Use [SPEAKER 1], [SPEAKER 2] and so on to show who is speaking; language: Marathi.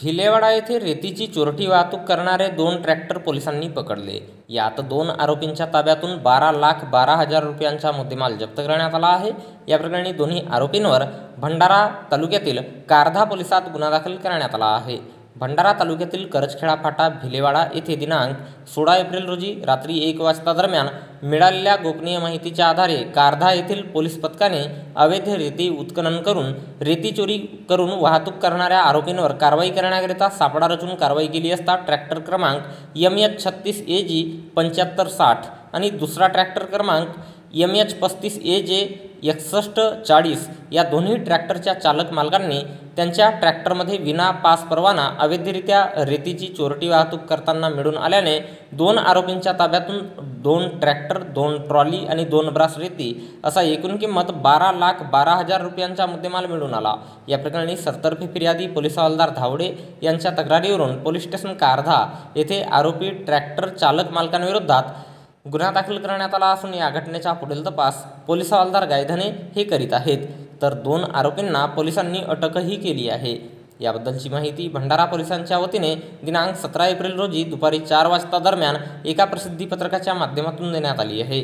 [SPEAKER 1] भिलेवाडा येथे रेतीची चोरटी वाहतूक करणारे 2 ट्रॅक्टर पोलिसांनी पकडले. यात 2 आरोपींच्या ताब्यातून 12,12,000 रुपयांचा मुद्देमाल जप्त करण्यात आला आहे. या प्रकरणी दोन्ही आरोपींवर भंडारा तालुक्यातील कारधा पोलिसात गुन्हा दाखल करण्यात आला आहे. भंडारा तालुक्यातील करजखेडा फाटा भिलेवाडा येथे दिनांक 16 एप्रिल रोजी रात्री 1 वाजता दरम्यान मिळालेल्या गोपनीय माहितीच्या आधारे कारधा येथील पोलीस पथकाने अवैध रेती उत्खनन करून रेती चोरी करून वाहतूक करणाऱ्या आरोपींवर कारवाई करण्याकरिता सापळा रचून कारवाई केली असता ट्रॅक्टर क्रमांक MH36 AG 7560 आणि दुसरा ट्रॅक्टर क्रमांक MH35 AJ 6140 या दोन्ही ट्रॅक्टरच्या चालक मालकांनी त्यांच्या ट्रॅक्टरमध्ये विना पास परवाना अवैधरित्या रेतीची चोरटी वाहतूक करताना मिळून आल्याने 2 आरोपींच्या ताब्यातून 2 ट्रॅक्टर, 2 ट्रॉली आणि 2 ब्रास रेती असा एकूण किंमत 12,12,000 रुपयांचा मुद्देमाल मिळून आला. या प्रकरणी सत्तरफे फिर्यादी पोलीस हवालदार धावडे यांच्या तक्रारीवरून पोलीस स्टेशन कारधा येथे आरोपी ट्रॅक्टर चालक मालकांविरोधात गुन्हा दाखल करण्यात आला असून या घटनेचा पुढील तपास पोलीस हवालदार गायधने हे करीत आहेत. तर 2 आरोपींना पोलिसांनी अटकही केली आहे. याबद्दलची माहिती भंडारा पोलिसांच्या वतीने दिनांक 17 एप्रिल रोजी दुपारी 4 वाजता दरम्यान एका प्रसिद्धी पत्रकाच्या माध्यमातून देण्यात आली आहे.